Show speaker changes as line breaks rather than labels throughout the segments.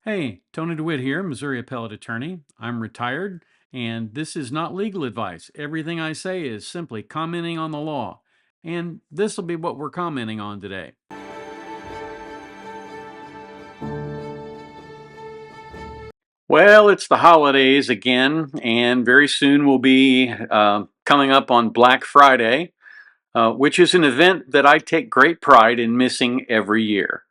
Hey, Tony DeWitt here, Missouri appellate attorney. I'm retired, and this is not legal advice. Everything I say is simply commenting on the law. And this will be what we're commenting on today. Well, it's the holidays again, and very soon we'll be coming up on Black Friday, which is an event that I take great pride in missing every year.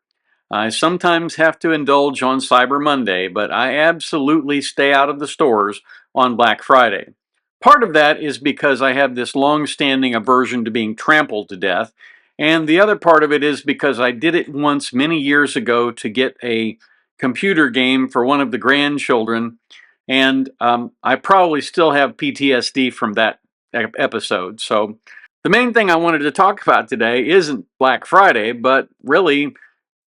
I sometimes have to indulge on Cyber Monday, but I absolutely stay out of the stores on Black Friday. Part of that is because I have this long-standing aversion to being trampled to death, and the other part of it is because I did it once many years ago to get a computer game for one of the grandchildren, and I probably still have PTSD from that episode. So the main thing I wanted to talk about today isn't Black Friday, but really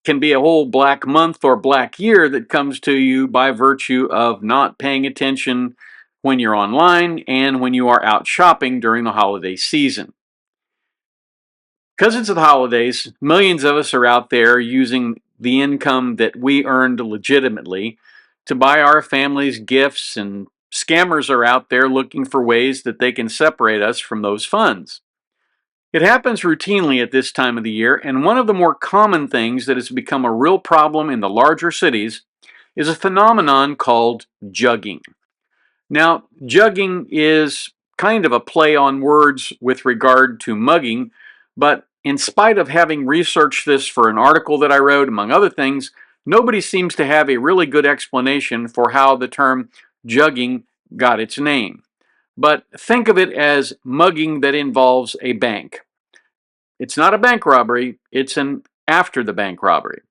can be a whole black month or black year that comes to you by virtue of not paying attention when you're online and when you are out shopping during the holiday season. Because it's the holidays, millions of us are out there using the income that we earned legitimately to buy our families gifts, and scammers are out there looking for ways that they can separate us from those funds. It happens routinely at this time of the year, and one of the more common things that has become a real problem in the larger cities is a phenomenon called jugging. Now, jugging is kind of a play on words with regard to mugging, but in spite of having researched this for an article that I wrote, among other things, nobody seems to have a really good explanation for how the term jugging got its name. But think of it as mugging that involves a bank. It's not a bank robbery, it's an after the bank robbery.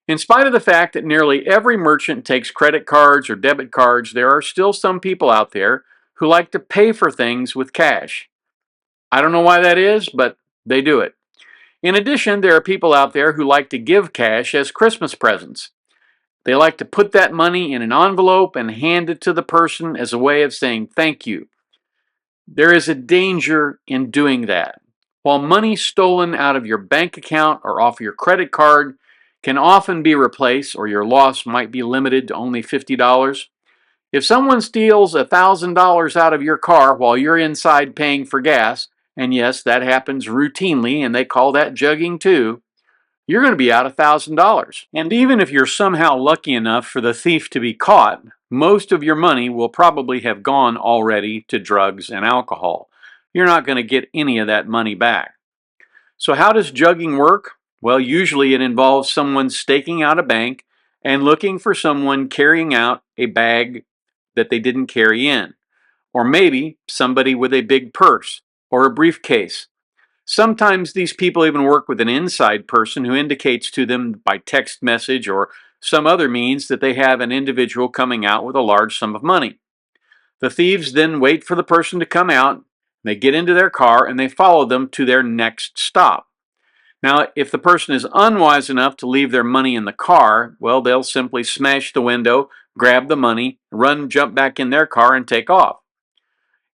In spite of the fact that nearly every merchant takes credit cards or debit cards, there are still some people out there who like to pay for things with cash. I don't know why that is, but they do it. In addition, there are people out there who like to give cash as Christmas presents. They like to put that money in an envelope and hand it to the person as a way of saying thank you. There is a danger in doing that. While money stolen out of your bank account or off your credit card can often be replaced, or your loss might be limited to only $50, if someone steals $1,000 out of your car while you're inside paying for gas, and yes, that happens routinely and they call that jugging too, you're going to be out $1,000. And even if you're somehow lucky enough for the thief to be caught, most of your money will probably have gone already to drugs and alcohol. You're not going to get any of that money back. So how does jugging work? Well, usually it involves someone staking out a bank and looking for someone carrying out a bag that they didn't carry in. Or maybe somebody with a big purse or a briefcase. Sometimes these people even work with an inside person who indicates to them by text message or some other means that they have an individual coming out with a large sum of money. The thieves then wait for the person to come out, they get into their car, and they follow them to their next stop. Now, if the person is unwise enough to leave their money in the car, well, they'll simply smash the window, grab the money, jump back in their car, and take off.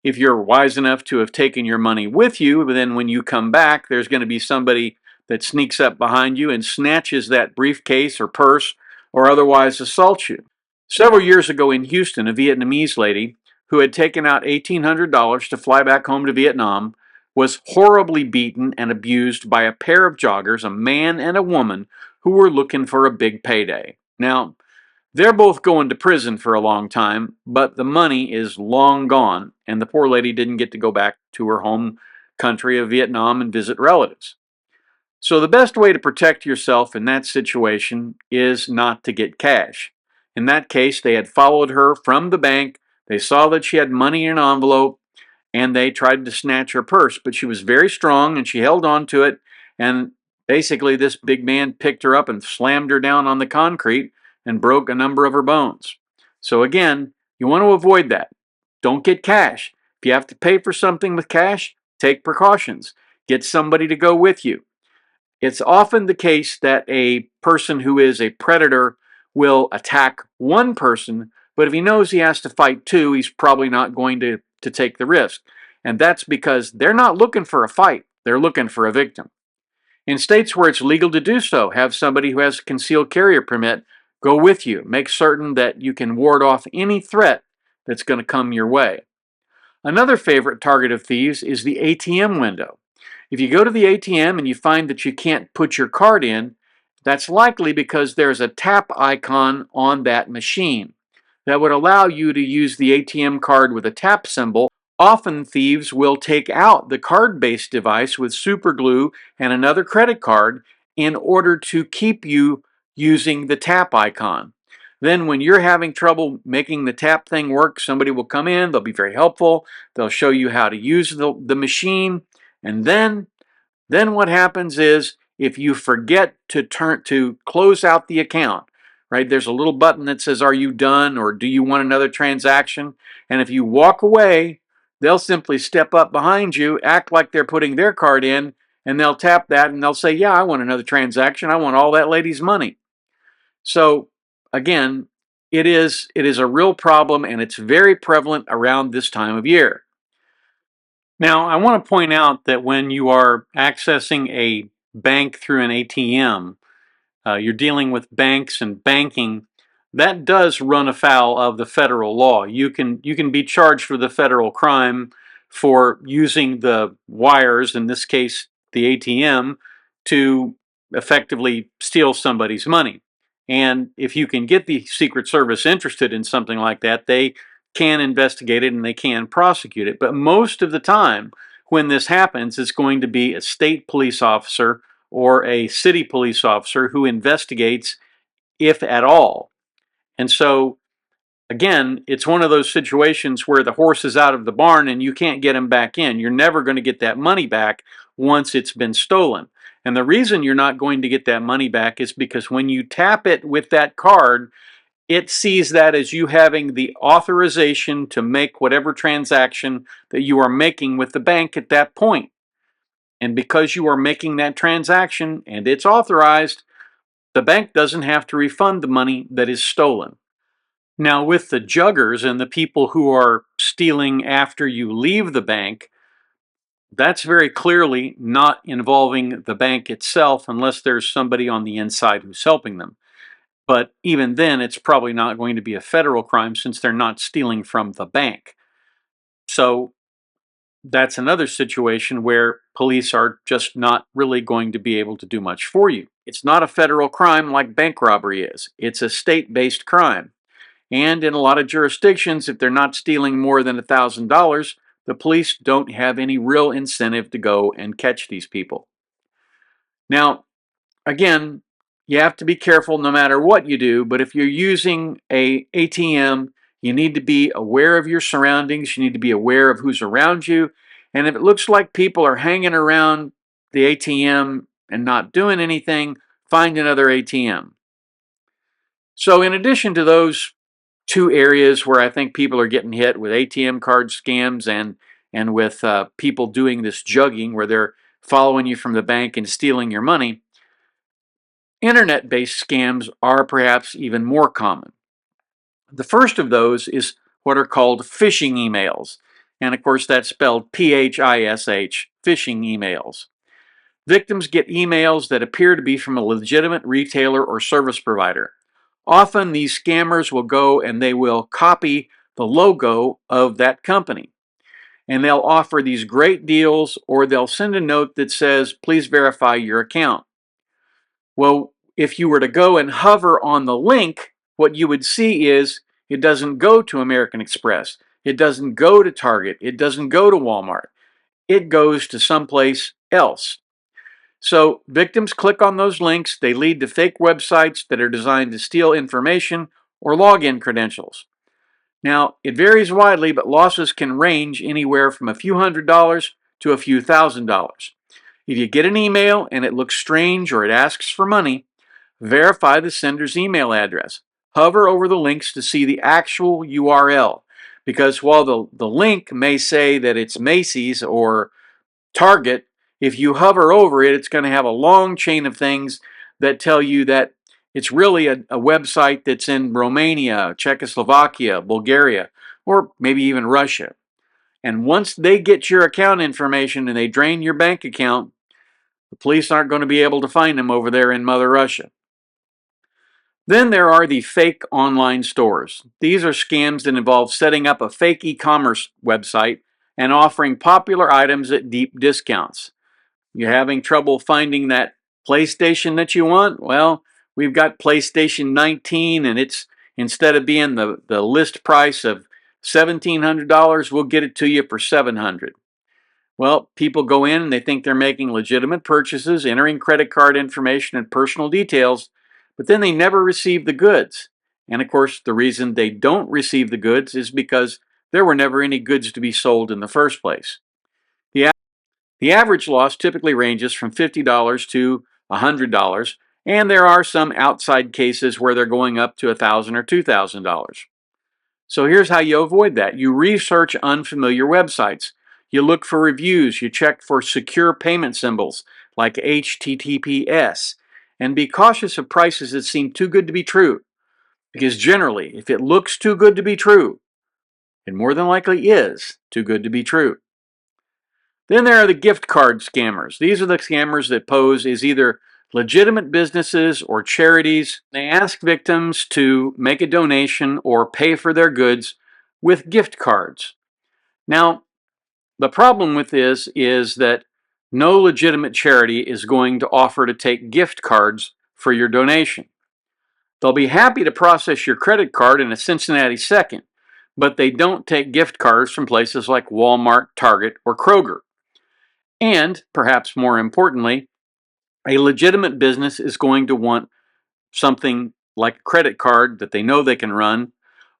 If you're wise enough to have taken your money with you, then when you come back, there's going to be somebody that sneaks up behind you and snatches that briefcase or purse or otherwise assaults you. Several years ago in Houston, a Vietnamese lady who had taken out $1,800 to fly back home to Vietnam was horribly beaten and abused by a pair of joggers, a man and a woman, who were looking for a big payday. Now, they're both going to prison for a long time, but the money is long gone, and the poor lady didn't get to go back to her home country of Vietnam and visit relatives. So the best way to protect yourself in that situation is not to get cash. In that case, they had followed her from the bank, they saw that she had money in an envelope, and they tried to snatch her purse, but she was very strong and she held on to it, and basically this big man picked her up and slammed her down on the concrete and broke a number of her bones. So again, you want to avoid that. Don't get cash. If you have to pay for something with cash, take precautions. Get somebody to go with you. It's often the case that a person who is a predator will attack one person, but if he knows he has to fight two, he's probably not going to take the risk. And that's because they're not looking for a fight, they're looking for a victim. In states where it's legal to do so, have somebody who has a concealed carrier permit go with you. Make certain that you can ward off any threat that's going to come your way. Another favorite target of thieves is the ATM window. If you go to the ATM and you find that you can't put your card in, that's likely because there's a tap icon on that machine that would allow you to use the ATM card with a tap symbol. Often thieves will take out the card-based device with super glue and another credit card in order to keep you using the tap icon. Then when you're having trouble making the tap thing work, somebody will come in, they'll be very helpful, they'll show you how to use the machine, and then what happens is if you forget to close out the account, right? There's a little button that says, "Are you done?" or "Do you want another transaction?" And if you walk away, they'll simply step up behind you, act like they're putting their card in, and they'll tap that and they'll say, "Yeah, I want another transaction. I want all that lady's money." So again, it is a real problem and it's very prevalent around this time of year. Now, I want to point out that when you are accessing a bank through an ATM, you're dealing with banks and banking. That does run afoul of the federal law. You can be charged with a federal crime for using the wires, in this case the ATM, to effectively steal somebody's money. And if you can get the Secret Service interested in something like that, they can investigate it and they can prosecute it. But most of the time, when this happens, it's going to be a state police officer or a city police officer who investigates, if at all. And so, again, it's one of those situations where the horse is out of the barn and you can't get him back in. You're never going to get that money back once it's been stolen. And the reason you're not going to get that money back is because when you tap it with that card, it sees that as you having the authorization to make whatever transaction that you are making with the bank at that point. And because you are making that transaction and it's authorized, the bank doesn't have to refund the money that is stolen. Now, with the juggers and the people who are stealing after you leave the bank, that's very clearly not involving the bank itself unless there's somebody on the inside who's helping them. But even then, it's probably not going to be a federal crime since they're not stealing from the bank. So that's another situation where police are just not really going to be able to do much for you. It's not a federal crime like bank robbery is. It's a state-based crime. And in a lot of jurisdictions, if they're not stealing more than $1,000, the police don't have any real incentive to go and catch these people. Now, again, you have to be careful no matter what you do, but if you're using a ATM, you need to be aware of your surroundings, you need to be aware of who's around you, and if it looks like people are hanging around the ATM and not doing anything, find another ATM. So in addition to those two areas where I think people are getting hit with ATM card scams and with people doing this jugging where they're following you from the bank and stealing your money, internet-based scams are perhaps even more common. The first of those is what are called phishing emails. And of course, that's spelled PHISH, phishing emails. Victims get emails that appear to be from a legitimate retailer or service provider. Often, these scammers will go and they will copy the logo of that company. And they'll offer these great deals, or they'll send a note that says, "Please verify your account." Well, if you were to go and hover on the link, what you would see is it doesn't go to American Express. It doesn't go to Target. It doesn't go to Walmart. It goes to someplace else. So victims click on those links. They lead to fake websites that are designed to steal information or login credentials. Now, it varies widely, but losses can range anywhere from a few $100s to a few $1,000s. If you get an email and it looks strange or it asks for money, verify the sender's email address. Hover over the links to see the actual URL. Because while the link may say that it's Macy's or Target, if you hover over it, it's going to have a long chain of things that tell you that it's really a website that's in Romania, Czechoslovakia, Bulgaria, or maybe even Russia. And once they get your account information and they drain your bank account, the police aren't going to be able to find them over there in Mother Russia. Then there are the fake online stores. These are scams that involve setting up a fake e-commerce website and offering popular items at deep discounts. You're having trouble finding that PlayStation that you want? Well, we've got PlayStation 19 and it's instead of being the list price of $1,700, we'll get it to you for $700. Well, people go in and they think they're making legitimate purchases, entering credit card information and personal details, but then they never receive the goods. And of course, the reason they don't receive the goods is because there were never any goods to be sold in the first place. The, the average loss typically ranges from $50 to $100, and there are some outside cases where they're going up to $1,000 or $2,000. So here's how you avoid that. You research unfamiliar websites. You look for reviews. You check for secure payment symbols like HTTPS. And be cautious of prices that seem too good to be true. Because generally, if it looks too good to be true, it more than likely is too good to be true. Then there are the gift card scammers. These are the scammers that pose as either legitimate businesses or charities. They ask victims to make a donation or pay for their goods with gift cards. Now, the problem with this is that no legitimate charity is going to offer to take gift cards for your donation. They'll be happy to process your credit card in a Cincinnati second, but they don't take gift cards from places like Walmart, Target, or Kroger. And, perhaps more importantly, a legitimate business is going to want something like a credit card that they know they can run,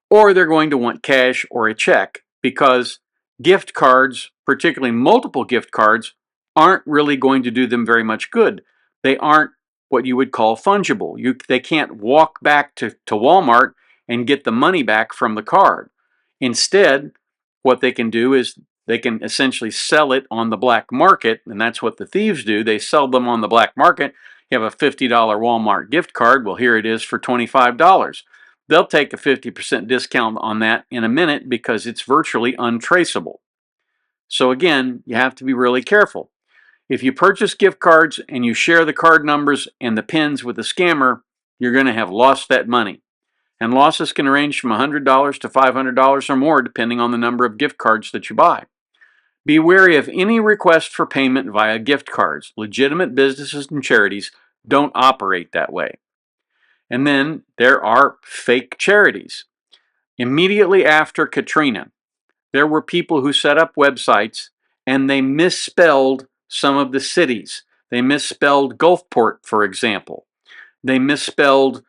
or they're going to want cash or a check because gift cards, particularly multiple gift cards, aren't really going to do them very much good. They aren't what you would call fungible. They can't walk back to Walmart and get the money back from the card. Instead, what they can do is they can essentially sell it on the black market, and that's what the thieves do. They sell them on the black market. You have a $50 Walmart gift card. Well, here it is for $25. They'll take a 50% discount on that in a minute because it's virtually untraceable. So again, you have to be really careful. If you purchase gift cards and you share the card numbers and the pins with the scammer, you're going to have lost that money. And losses can range from $100 to $500 or more depending on the number of gift cards that you buy. Be wary of any request for payment via gift cards. Legitimate businesses and charities don't operate that way. And then there are fake charities. Immediately after Katrina, there were people who set up websites and they misspelled some of the cities. They misspelled Gulfport, for example. They misspelled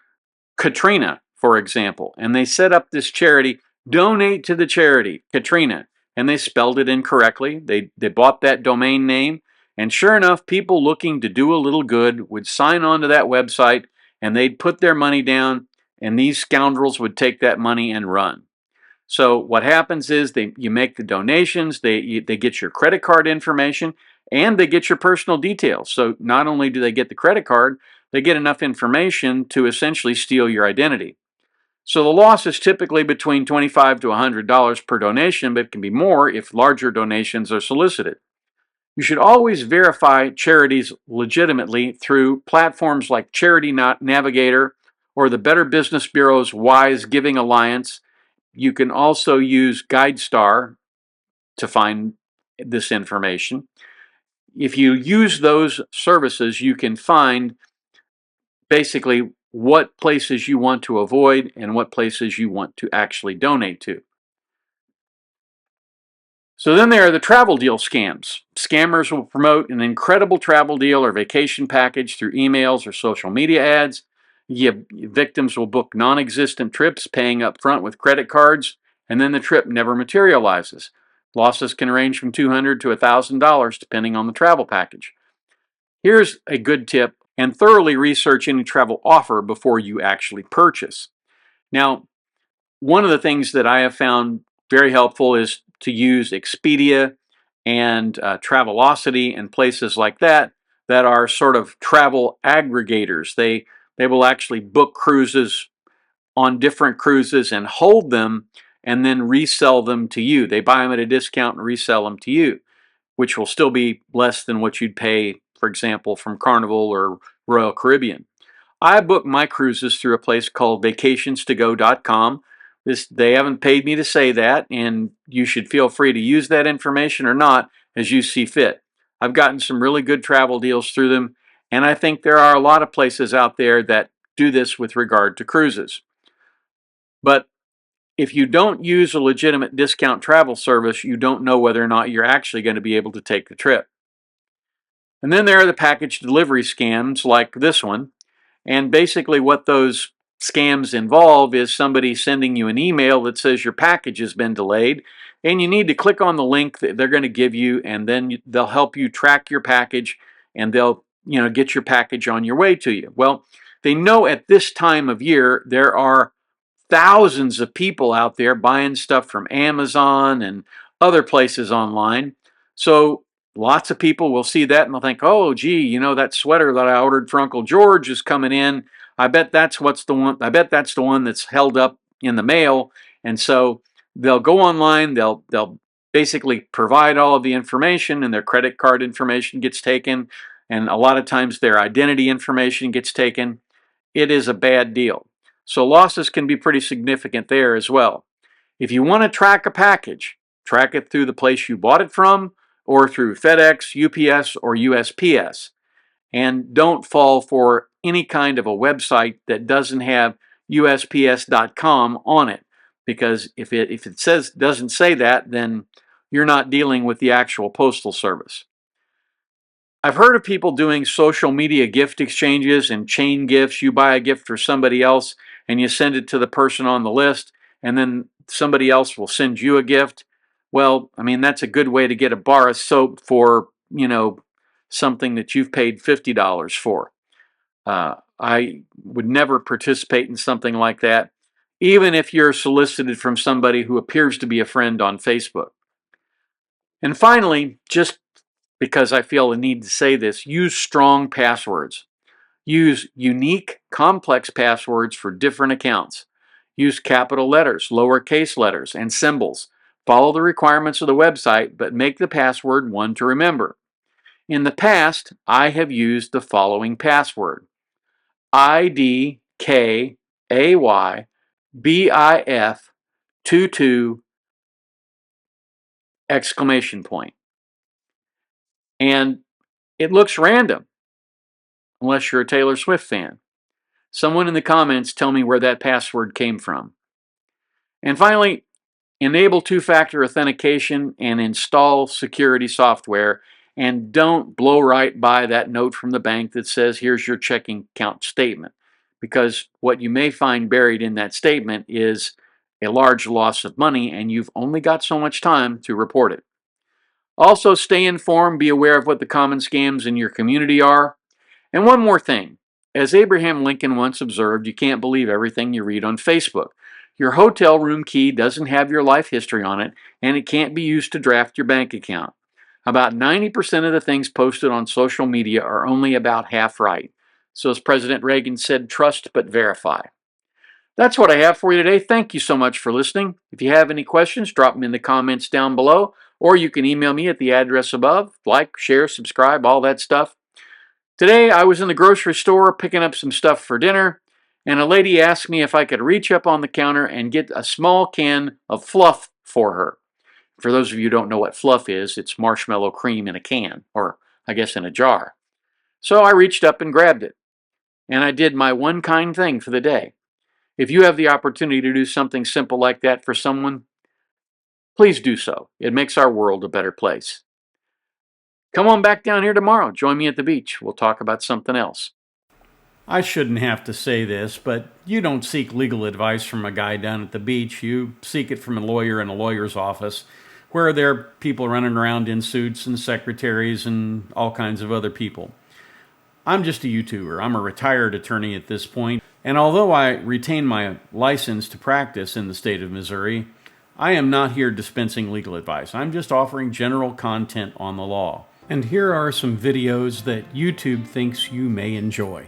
Katrina, for example. And they set up this charity, donate to the charity, Katrina. And they spelled it incorrectly. They bought that domain name. And sure enough, people looking to do a little good would sign on to that website and they'd put their money down, and these scoundrels would take that money and run. So what happens is you make the donations, they get your credit card information, and they get your personal details. So not only do they get the credit card, they get enough information to essentially steal your identity. So the loss is typically between $25 to $100 per donation, but it can be more if larger donations are solicited. You should always verify charities legitimately through platforms like Charity Navigator or the Better Business Bureau's Wise Giving Alliance. You can also use GuideStar to find this information. If you use those services, you can find basically what places you want to avoid and what places you want to actually donate to. So then there are the travel deal scams. Scammers will promote an incredible travel deal or vacation package through emails or social media ads. Victims will book non-existent trips, paying up front with credit cards, and then the trip never materializes. Losses can range from $200 to $1,000 depending on the travel package. Here's a good tip, and thoroughly research any travel offer before you actually purchase. Now, one of the things that I have found very helpful is to use Expedia and Travelocity and places like that that are sort of travel aggregators. They will actually book cruises on different cruises and hold them and then resell them to you. They buy them at a discount and resell them to you, which will still be less than what you'd pay, for example, from Carnival or Royal Caribbean. I book my cruises through a place called vacationstogo.com. They haven't paid me to say that, and you should feel free to use that information or not as you see fit. I've gotten some really good travel deals through them, and I think there are a lot of places out there that do this with regard to cruises. But if you don't use a legitimate discount travel service, you don't know whether or not you're actually going to be able to take the trip. And then there are the package delivery scams like this one. And basically, what those scams involve is somebody sending you an email that says your package has been delayed, and you need to click on the link that they're going to give you, and then they'll help you track your package, and they'll get your package on your way to you. Well, they know at this time of year there are thousands of people out there buying stuff from Amazon and other places online. So lots of people will see that and they'll think, oh, gee, that sweater that I ordered for Uncle George is coming in. I bet that's what's the one. I bet that's the one that's held up in the mail. And so they'll go online. They'll basically provide all of the information, and their credit card information gets taken, and a lot of times their identity information gets taken. It is a bad deal. So losses can be pretty significant there as well. If you want to track a package, track it through the place you bought it from or through FedEx, UPS, or USPS. And don't fall for any kind of a website that doesn't have USPS.com on it, because if it doesn't say that, then you're not dealing with the actual postal service. I've heard of people doing social media gift exchanges and chain gifts. You buy a gift for somebody else and you send it to the person on the list, and then somebody else will send you a gift. Well, I mean, that's a good way to get a bar of soap for, something that you've paid $50 for. I would never participate in something like that, even if you're solicited from somebody who appears to be a friend on Facebook. And finally, just because I feel the need to say this, use strong passwords. Use unique, complex passwords for different accounts. Use capital letters, lowercase letters, and symbols. Follow the requirements of the website, but make the password one to remember. In the past, I have used the following password: IDKAYBIF22 exclamation point. And it looks random, unless you're a Taylor Swift fan. Someone in the comments tell me where that password came from. And finally, enable two-factor authentication and install security software, and don't blow right by that note from the bank that says, here's your checking account statement, because what you may find buried in that statement is a large loss of money, and you've only got so much time to report it. Also, stay informed, be aware of what the common scams in your community are. And one more thing. As Abraham Lincoln once observed, you can't believe everything you read on Facebook. Your hotel room key doesn't have your life history on it, and it can't be used to draft your bank account. About 90% of the things posted on social media are only about half right. So, as President Reagan said, trust but verify. That's what I have for you today. Thank you so much for listening. If you have any questions, drop them in the comments down below, or you can email me at the address above. Like, share, subscribe, all that stuff. Today, I was in the grocery store picking up some stuff for dinner, and a lady asked me if I could reach up on the counter and get a small can of fluff for her. For those of you who don't know what fluff is, it's marshmallow cream in a can, or I guess in a jar. So I reached up and grabbed it, and I did my one kind thing for the day. If you have the opportunity to do something simple like that for someone, please do so. It makes our world a better place. Come on back down here tomorrow. Join me at the beach. We'll talk about something else. I shouldn't have to say this, but you don't seek legal advice from a guy down at the beach. You seek it from a lawyer in a lawyer's office, where there are people running around in suits and secretaries and all kinds of other people. I'm just a YouTuber. I'm a retired attorney at this point, and although I retain my license to practice in the state of Missouri, I am not here dispensing legal advice. I'm just offering general content on the law. And here are some videos that YouTube thinks you may enjoy.